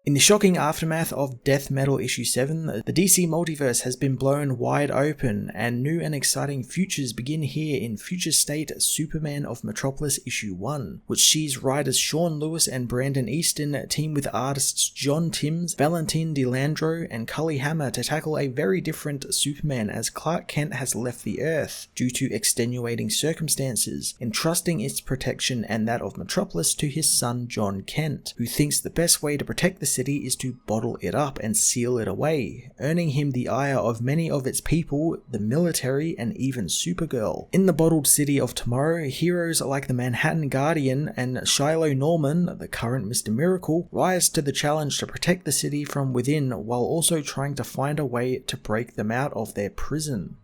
In the shocking aftermath of Death Metal issue 7, the DC multiverse has been blown wide open, and new and exciting futures begin here in Future State Superman of Metropolis issue 1, which sees writers Sean Lewis and Brandon Easton team with artists John Timms, Valentin DeLandro, and Cully Hammer to tackle a very different Superman as Clark Kent has left the Earth due to extenuating circumstances, entrusting its protection and that of Metropolis to his son Jon Kent, who thinks the best way to protect the city is to bottle it up and seal it away, earning him the ire of many of its people, the military, and even Supergirl. In the bottled city of tomorrow, heroes like the Manhattan Guardian and Shiloh Norman, the current Mr. Miracle, rise to the challenge to protect the city from within while also trying to find a way to break them out of their prison.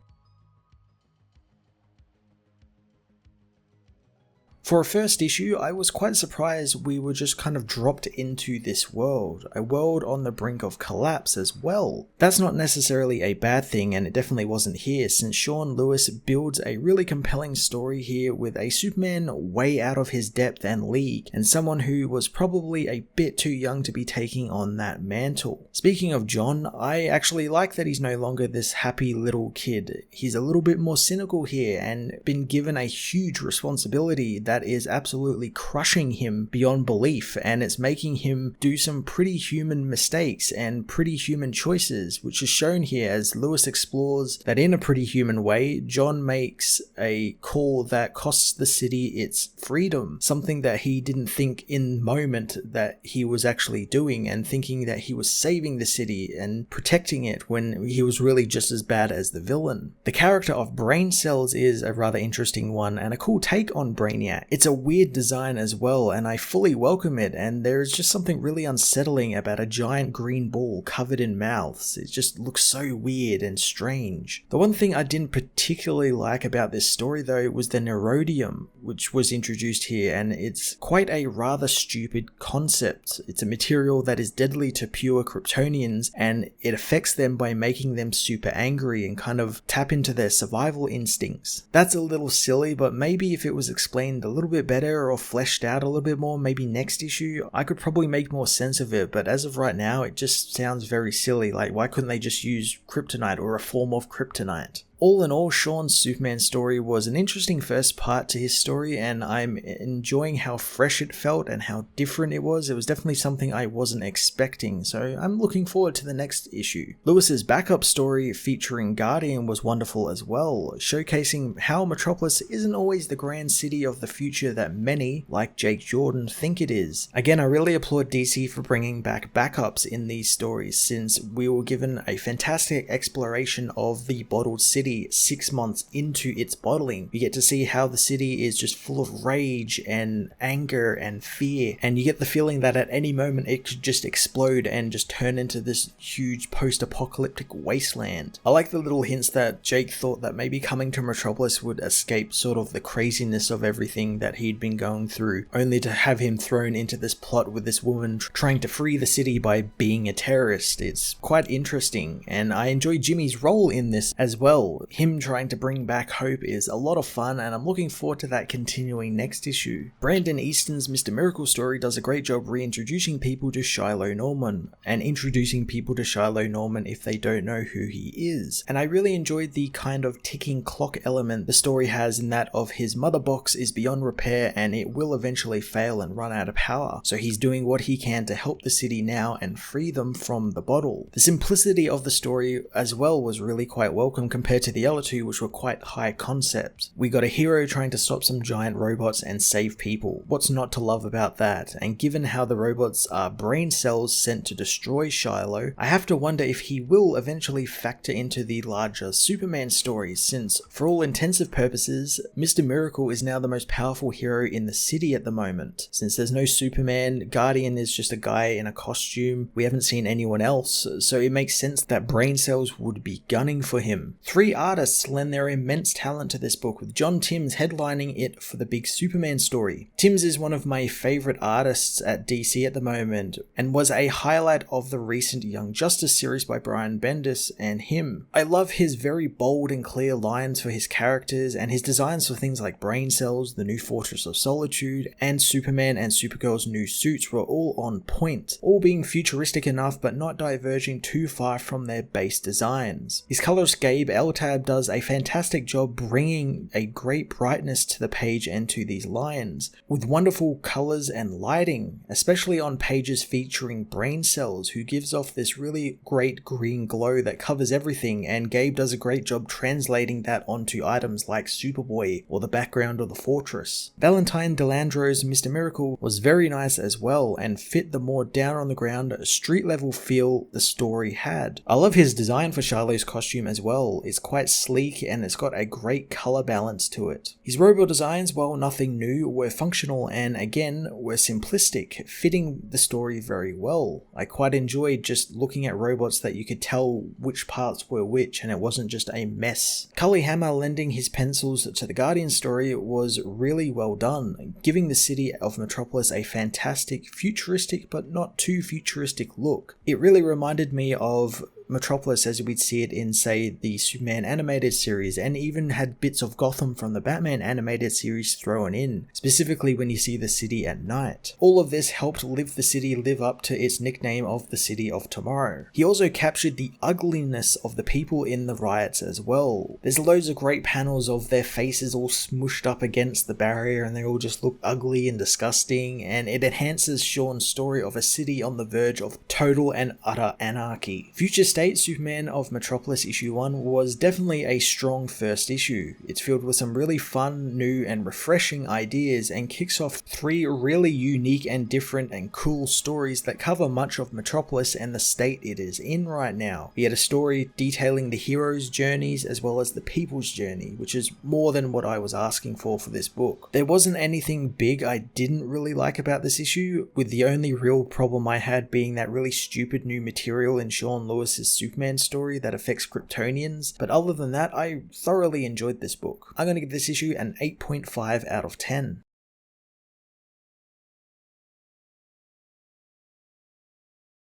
For a first issue, I was quite surprised we were just kind of dropped into this world, a world on the brink of collapse as well. That's not necessarily a bad thing, and it definitely wasn't here, since Sean Lewis builds a really compelling story here with a Superman way out of his depth and league, and someone who was probably a bit too young to be taking on that mantle. Speaking of John, I actually like that he's no longer this happy little kid. He's a little bit more cynical here and been given a huge responsibility that is absolutely crushing him beyond belief, and it's making him do some pretty human mistakes and pretty human choices, which is shown here as Lewis explores that in a pretty human way, John makes a call that costs the city its freedom, something that he didn't think in the moment that he was actually doing, and thinking that he was saving the city and protecting it when he was really just as bad as the villain. The character of Brain Cells is a rather interesting one and a cool take on Brainiac. It's a weird design as well, and I fully welcome it, and there is just something really unsettling about a giant green ball covered in mouths. It just looks so weird and strange. The one thing I didn't particularly like about this story though was the Nerodium, which was introduced here, and it's quite a rather stupid concept. It's a material that is deadly to pure Kryptonians, and it affects them by making them super angry and kind of tap into their survival instincts. That's a little silly, but maybe if it was explained a little bit better or fleshed out a little bit more, maybe next issue, I could probably make more sense of it, but as of right now, it just sounds very silly. Like, why couldn't they just use kryptonite or a form of kryptonite? All in all, Sean's Superman story was an interesting first part to his story, and I'm enjoying how fresh it felt and how different it was. It was definitely something I wasn't expecting, so I'm looking forward to the next issue. Lewis's backup story featuring Guardian was wonderful as well, showcasing how Metropolis isn't always the grand city of the future that many, like Jake Jordan, think it is. Again, I really applaud DC for bringing back backups in these stories, since we were given a fantastic exploration of the bottled city 6 months into its bottling. You get to see how the city is just full of rage and anger and fear, and you get the feeling that at any moment it could just explode and just turn into this huge post-apocalyptic wasteland. I like the little hints that Jake thought that maybe coming to Metropolis would escape sort of the craziness of everything that he'd been going through, only to have him thrown into this plot with this woman trying to free the city by being a terrorist. It's quite interesting, and I enjoy Jimmy's role in this as well. Him trying to bring back hope is a lot of fun, and I'm looking forward to that continuing next issue. Brandon Easton's Mr. Miracle story does a great job reintroducing people to Shiloh Norman, and introducing people to Shiloh Norman if they don't know who he is. And I really enjoyed the kind of ticking clock element the story has, in that of his mother box is beyond repair and it will eventually fail and run out of power. So he's doing what he can to help the city now and free them from the bottle. The simplicity of the story as well was really quite welcome compared to the other two, which were quite high concept. We got a hero trying to stop some giant robots and save people. What's not to love about that? And given how the robots are brain cells sent to destroy Shiloh, I have to wonder if he will eventually factor into the larger Superman story, since for all intensive purposes, Mr. Miracle is now the most powerful hero in the city at the moment. Since there's no Superman, Guardian is just a guy in a costume. We haven't seen anyone else, so it makes sense that brain cells would be gunning for him. 3 artists lend their immense talent to this book, with John Timms headlining it for the big Superman story. Timms is one of my favourite artists at DC at the moment, and was a highlight of the recent Young Justice series by Brian Bendis and him. I love his very bold and clear lines for his characters, and his designs for things like Brain Cells, the new Fortress of Solitude, and Superman and Supergirl's new suits were all on point, all being futuristic enough but not diverging too far from their base designs. His colorist Gabe Eltab does a fantastic job bringing a great brightness to the page and to these lines, with wonderful colors and lighting, especially on pages featuring Brain Cells, who gives off this really great green glow that covers everything, and Gabe does a great job translating that onto items like Superboy or the background of the fortress. Valentine Delandro's Mr. Miracle was very nice as well, and fit the more down on the ground, street level feel the story had. I love his design for Shiloh's costume as well. It's quite sleek and it's got a great color balance to it. His robot designs, while nothing new, were functional and again were simplistic, fitting the story very well. I quite enjoyed just looking at robots that you could tell which parts were which and it wasn't just a mess. Cully Hammer lending his pencils to the Guardian story was really well done, giving the city of Metropolis a fantastic, futuristic but not too futuristic look. It really reminded me of Metropolis as we'd see it in, say, the Superman animated series, and even had bits of Gotham from the Batman animated series thrown in, specifically when you see the city at night. All of this helped the city live up to its nickname of the City of Tomorrow. He also captured the ugliness of the people in the riots as well. There's loads of great panels of their faces all smushed up against the barrier and they all just look ugly and disgusting, and it enhances Sean's story of a city on the verge of total and utter anarchy. Future State Superman of Metropolis issue 1 was definitely a strong first issue. It's filled with some really fun, new and refreshing ideas and kicks off 3 really unique and different and cool stories that cover much of Metropolis and the state it is in right now. We had a story detailing the heroes' journeys as well as the people's journey, which is more than what I was asking for this book. There wasn't anything big I didn't really like about this issue, with the only real problem I had being that really stupid new material in Sean Lewis's Superman story that affects Kryptonians, but other than that, I thoroughly enjoyed this book. I'm going to give this issue an 8.5 out of 10.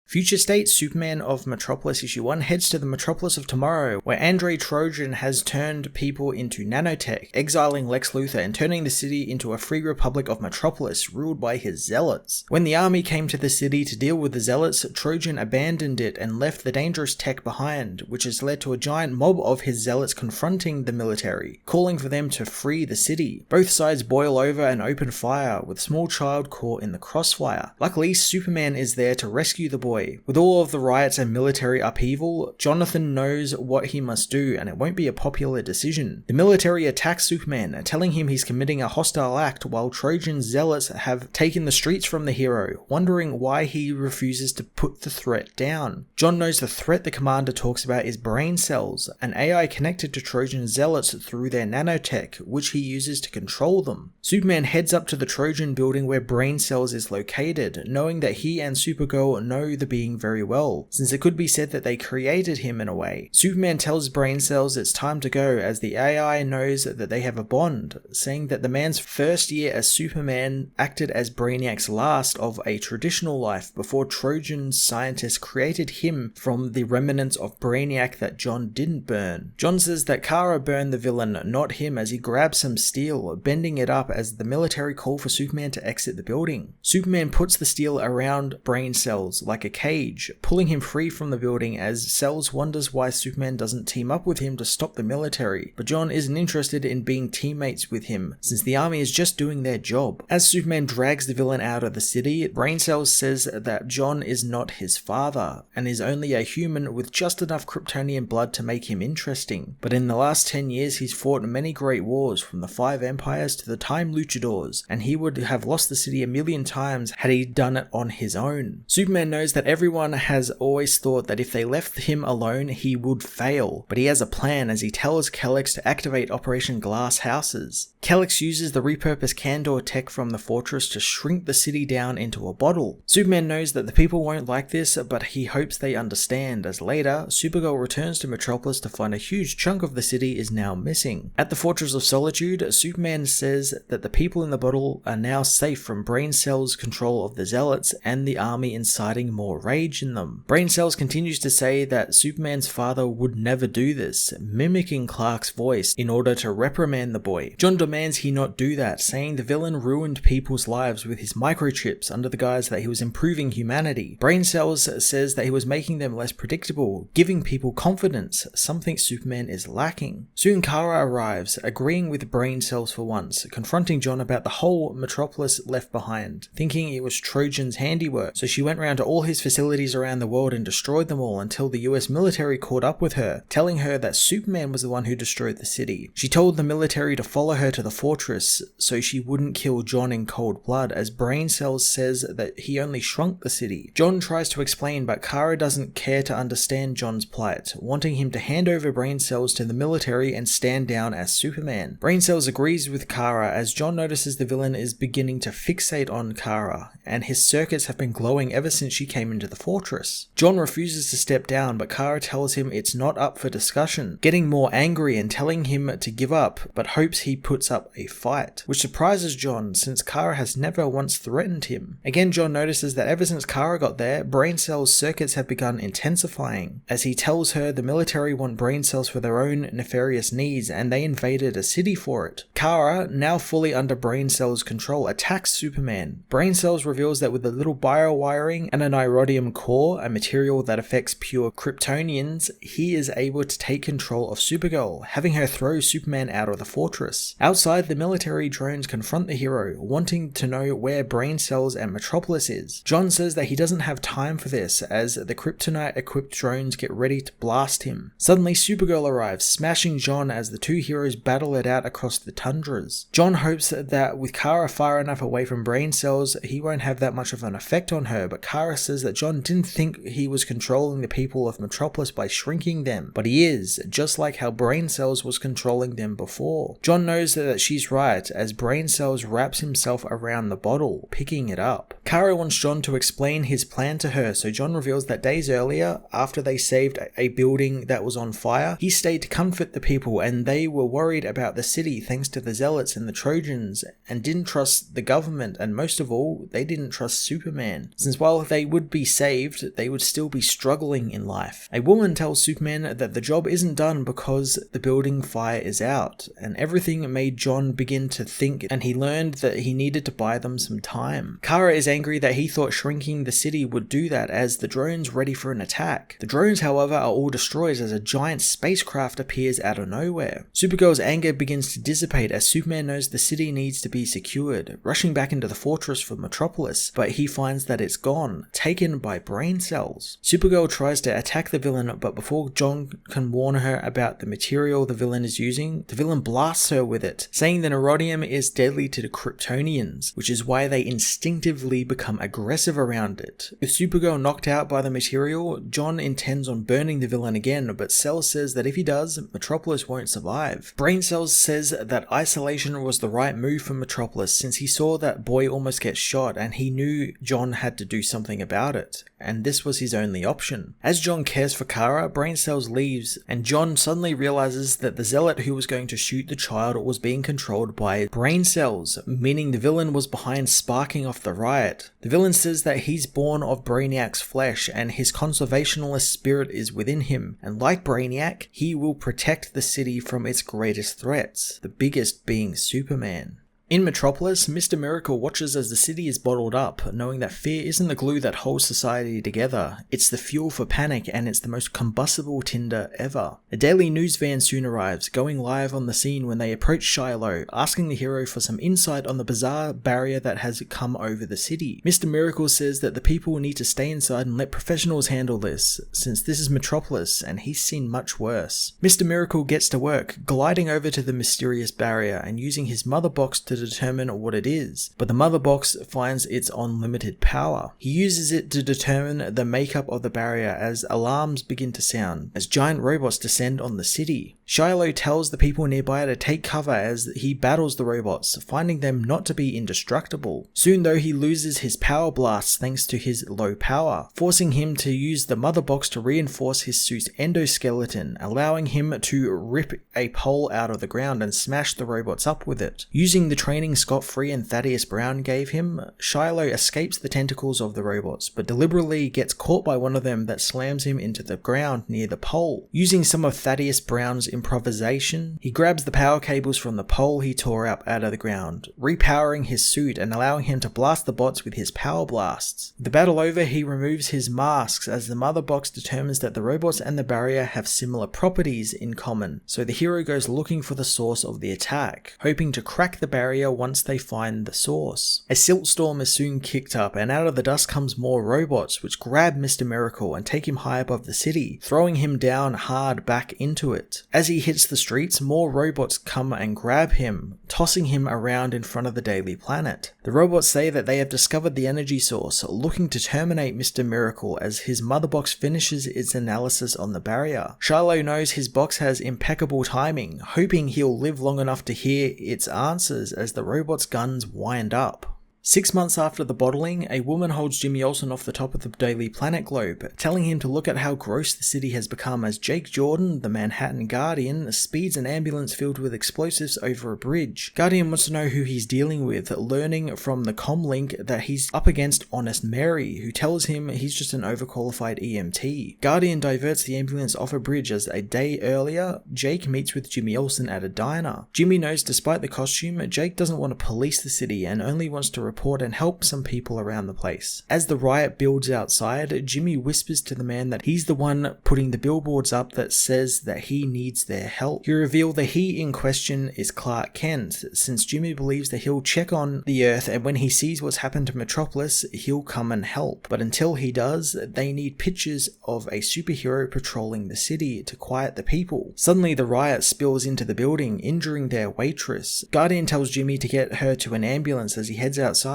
Future State Superman of Metropolis issue 1 heads to the Metropolis of Tomorrow, where Andre Trojan has turned people into nanotech, exiling Lex Luthor and turning the city into a free republic of Metropolis ruled by his zealots. When the army came to the city to deal with the zealots, Trojan abandoned it and left the dangerous tech behind, which has led to a giant mob of his zealots confronting the military, calling for them to free the city. Both sides boil over and open fire, with a small child caught in the crossfire. Luckily, Superman is there to rescue the boy. With all of the riots and military upheaval, Jonathan knows what he must do, and it won't be a popular decision. The military attacks Superman, telling him he's committing a hostile act, while Trojan zealots have taken the streets from the hero, wondering why he refuses to put the threat down. John knows the threat the commander talks about is Brain Cells, an AI connected to Trojan zealots through their nanotech, which he uses to control them. Superman heads up to the Trojan building where Brain Cells is located, knowing that he and Supergirl know the being very well, since it could be said that they created him in a way. Superman tells Brain Cells it's time to go, as the AI knows that they have a bond, saying that the man's first year as Superman acted as Brainiac's last of a traditional life before Trojan scientists created him from the remnants of Brainiac that John didn't burn. John says that Kara burned the villain, not him, as he grabs some steel, bending it up as the military call for Superman to exit the building. Superman puts the steel around Brain Cells like a cage, pulling him free from the building, as Cells wonders why Superman doesn't team up with him to stop the military, but John isn't interested in being teammates with him, since the army is just doing their job. As Superman drags the villain out of the city, Brain Cells says that John is not his father, and is only a human with just enough Kryptonian blood to make him interesting. But in the last 10 years he's fought many great wars, from the 5 empires to the Time Luchadors, and he would have lost the city a million times had he done it on his own. Superman knows that that everyone has always thought that if they left him alone, he would fail, but he has a plan as he tells Kellex to activate Operation Glass Houses. Kellex uses the repurposed Candor tech from the fortress to shrink the city down into a bottle. Superman knows that the people won't like this, but he hopes they understand, as later, Supergirl returns to Metropolis to find a huge chunk of the city is now missing. At the Fortress of Solitude, Superman says that the people in the bottle are now safe from Brain Cell's control of the Zealots and the army inciting more rage in them. Brain Cells continues to say that Superman's father would never do this, mimicking Clark's voice in order to reprimand the boy. Jon demands he not do that, saying the villain ruined people's lives with his microchips under the guise that he was improving humanity. Brain Cells says that he was making them less predictable, giving people confidence, something Superman is lacking. Soon Kara arrives, agreeing with Brain Cells for once, confronting Jon about the whole Metropolis left behind, thinking it was Trojan's handiwork, so she went round to all his facilities around the world and destroyed them all until the US military caught up with her, telling her that Superman was the one who destroyed the city. She told the military to follow her to the fortress so she wouldn't kill Jon in cold blood, as Brain Cells says that he only shrunk the city. Jon tries to explain, but Kara doesn't care to understand Jon's plight, wanting him to hand over Brain Cells to the military and stand down as Superman. Brain Cells agrees with Kara as Jon notices the villain is beginning to fixate on Kara, and his circuits have been glowing ever since she came into the fortress. Jon refuses to step down, but Kara tells him it's not up for discussion, getting more angry and telling him to give up, but hopes he puts up a fight, which surprises Jon since Kara has never once threatened him. Again, Jon notices that ever since Kara got there, Brain Cell's circuits have begun intensifying, as he tells her the military want Brain Cells for their own nefarious needs and they invaded a city for it. Kara, now fully under Brain Cell's control, attacks Superman. Brain Cells reveals that with a little biowiring and an iridium core, a material that affects pure Kryptonians, he is able to take control of Supergirl, having her throw Superman out of the fortress. Outside, the military drones confront the hero, wanting to know where Brain Cells and Metropolis is. Jon says that he doesn't have time for this, as the kryptonite-equipped drones get ready to blast him. Suddenly, Supergirl arrives, smashing Jon as the two heroes battle it out across the tundras. Jon hopes that with Kara far enough away from Brain Cells, he won't have that much of an effect on her, but Kara says that Jon didn't think he was controlling the people of Metropolis by shrinking them, but he is, just like how Brain Cells was controlling them before. Jon knows that she's right, as Brain Cells wraps himself around the bottle, picking it up. Kara wants Jon to explain his plan to her, so Jon reveals that days earlier, after they saved a building that was on fire, he stayed to comfort the people, and they were worried about the city thanks to the Zealots and the Trojans, and didn't trust the government, and most of all, they didn't trust Superman, since while they would be saved, they would still be struggling in life. A woman tells Superman that the job isn't done because the building fire is out, and everything made Jon begin to think, and he learned that he needed to buy them some time. Kara is angry that he thought shrinking the city would do that, as the drones ready for an attack. The drones, however, are all destroyed as a giant spacecraft appears out of nowhere. Supergirl's anger begins to dissipate as Superman knows the city needs to be secured, rushing back into the fortress for Metropolis, but he finds that it's gone, taken by Brain Cells. Supergirl tries to attack the villain, but before Jon can warn her about the material the villain is using, the villain blasts her with it, saying the neurodium is deadly to the Kryptonians, which is why they instinctively become aggressive around it. With Supergirl knocked out by the material, Jon intends on burning the villain again, but Cells says that if he does, Metropolis won't survive. Brain Cells says that isolation was the right move for Metropolis since he saw that boy almost get shot and he knew Jon had to do something about it, and this was his only option. As Jon cares for Kara, Brain Cells leaves, and Jon suddenly realizes that the Zealot who was going to shoot the child was being controlled by Brain Cells, meaning the villain was behind sparking off the riot. The villain says that he's born of Brainiac's flesh and his conservationist spirit is within him, and like Brainiac, he will protect the city from its greatest threats, the biggest being Superman. In Metropolis, Mr. Miracle watches as the city is bottled up, knowing that fear isn't the glue that holds society together, it's the fuel for panic and it's the most combustible tinder ever. A daily news van soon arrives, going live on the scene when they approach Shiloh, asking the hero for some insight on the bizarre barrier that has come over the city. Mr. Miracle says that the people need to stay inside and let professionals handle this, since this is Metropolis and he's seen much worse. Mr. Miracle gets to work, gliding over to the mysterious barrier and using his mother box to to determine what it is, but the mother box finds its unlimited power. He uses it to determine the makeup of the barrier as alarms begin to sound, as giant robots descend on the city. Shiloh tells the people nearby to take cover as he battles the robots, finding them not to be indestructible. Soon though, he loses his power blasts thanks to his low power, forcing him to use the mother box to reinforce his suit's endoskeleton, allowing him to rip a pole out of the ground and smash the robots up with it. Using the training Scott Free and Thaddeus Brown gave him, Shiloh escapes the tentacles of the robots, but deliberately gets caught by one of them that slams him into the ground near the pole. Using some of Thaddeus Brown's improvisation, he grabs the power cables from the pole he tore up out of the ground, repowering his suit and allowing him to blast the bots with his power blasts. With the battle over, he removes his masks as the mother box determines that the robots and the barrier have similar properties in common, so the hero goes looking for the source of the attack, hoping to crack the barrier once they find the source. A silt storm is soon kicked up, and out of the dust comes more robots, which grab Mr. Miracle and take him high above the city, throwing him down hard back into it. As he hits the streets, more robots come and grab him, tossing him around in front of the Daily Planet. The robots say that they have discovered the energy source, looking to terminate Mr. Miracle as his mother box finishes its analysis on the barrier. Shiloh knows his box has impeccable timing, hoping he'll live long enough to hear its answers as the robots' guns wind up. 6 months after the bottling, a woman holds Jimmy Olsen off the top of the Daily Planet globe, telling him to look at how gross the city has become as Jake Jordan, the Manhattan Guardian, speeds an ambulance filled with explosives over a bridge. Guardian wants to know who he's dealing with, learning from the comlink that he's up against Honest Mary, who tells him he's just an overqualified EMT. Guardian diverts the ambulance off a bridge as a day earlier, Jake meets with Jimmy Olsen at a diner. Jimmy knows despite the costume, Jake doesn't want to police the city and only wants to report and help some people around the place. As the riot builds outside, Jimmy whispers to the man that he's the one putting the billboards up that says that he needs their help. He revealed that he in question is Clark Kent, since Jimmy believes that he'll check on the Earth and when he sees what's happened to Metropolis, he'll come and help. But until he does, they need pictures of a superhero patrolling the city to quiet the people. Suddenly the riot spills into the building, injuring their waitress. Guardian tells Jimmy to get her to an ambulance as he heads outside.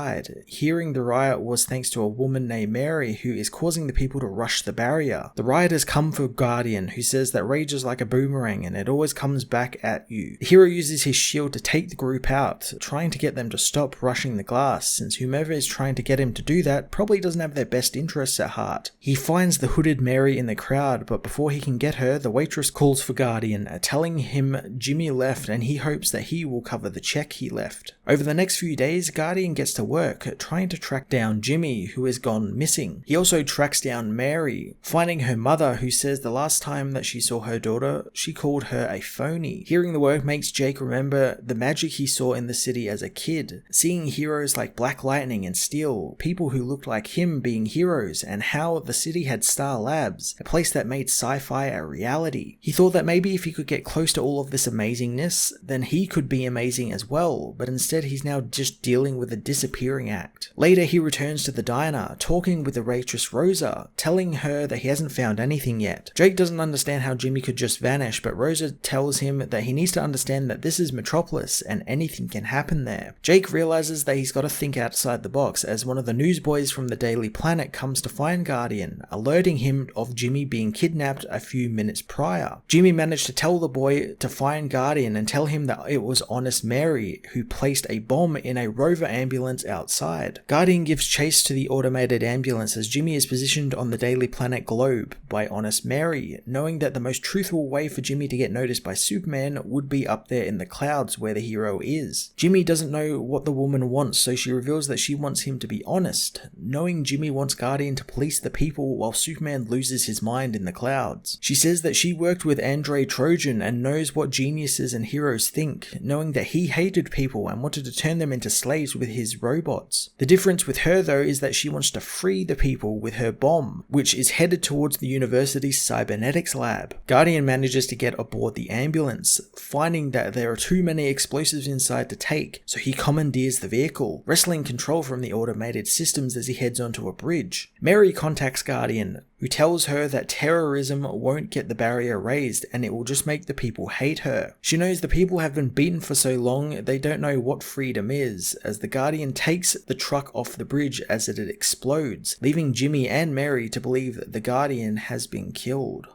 Hearing the riot was thanks to a woman named Mary who is causing the people to rush the barrier. The rioters come for Guardian, who says that rage is like a boomerang and it always comes back at you. The hero uses his shield to take the group out, trying to get them to stop rushing the glass, since whomever is trying to get him to do that probably doesn't have their best interests at heart. He finds the hooded Mary in the crowd, but before he can get her, the waitress calls for Guardian, telling him Jimmy left and he hopes that he will cover the check he left. Over the next few days, Guardian gets to work trying to track down Jimmy, who has gone missing. He also tracks down Mary, finding her mother, who says the last time that she saw her daughter, she called her a phony. Hearing the work makes Jake remember the magic he saw in the city as a kid, seeing heroes like Black Lightning and Steel, people who looked like him being heroes, and how the city had Star Labs, a place that made sci-fi a reality. He thought that maybe if he could get close to all of this amazingness, then he could be amazing as well, but instead he's now just dealing with a disappearing act. Later he returns to the diner, talking with the waitress Rosa, telling her that he hasn't found anything yet. Jake doesn't understand how Jimmy could just vanish, but Rosa tells him that he needs to understand that this is Metropolis and anything can happen there. Jake realizes that he's got to think outside the box as one of the newsboys from the Daily Planet comes to find Guardian, alerting him of Jimmy being kidnapped a few minutes prior. Jimmy managed to tell the boy to find Guardian and tell him that it was Honest Mary who placed a bomb in a rover ambulance outside. Guardian gives chase to the automated ambulance as Jimmy is positioned on the Daily Planet globe by Honest Mary, knowing that the most truthful way for Jimmy to get noticed by Superman would be up there in the clouds where the hero is. Jimmy doesn't know what the woman wants, so she reveals that she wants him to be honest, knowing Jimmy wants Guardian to police the people while Superman loses his mind in the clouds. She says that she worked with Andre Trojan and knows what geniuses and heroes think, knowing that he hated people and wanted to turn them into slaves with his these robots. The difference with her though is that she wants to free the people with her bomb, which is headed towards the university's cybernetics lab. Guardian manages to get aboard the ambulance, finding that there are too many explosives inside to take, so he commandeers the vehicle, wresting control from the automated systems as he heads onto a bridge. Mary contacts Guardian, who tells her that terrorism won't get the barrier raised and it will just make the people hate her. She knows the people have been beaten for so long they don't know what freedom is, as the Guardian takes the truck off the bridge as it explodes, leaving Jimmy and Mary to believe that the Guardian has been killed.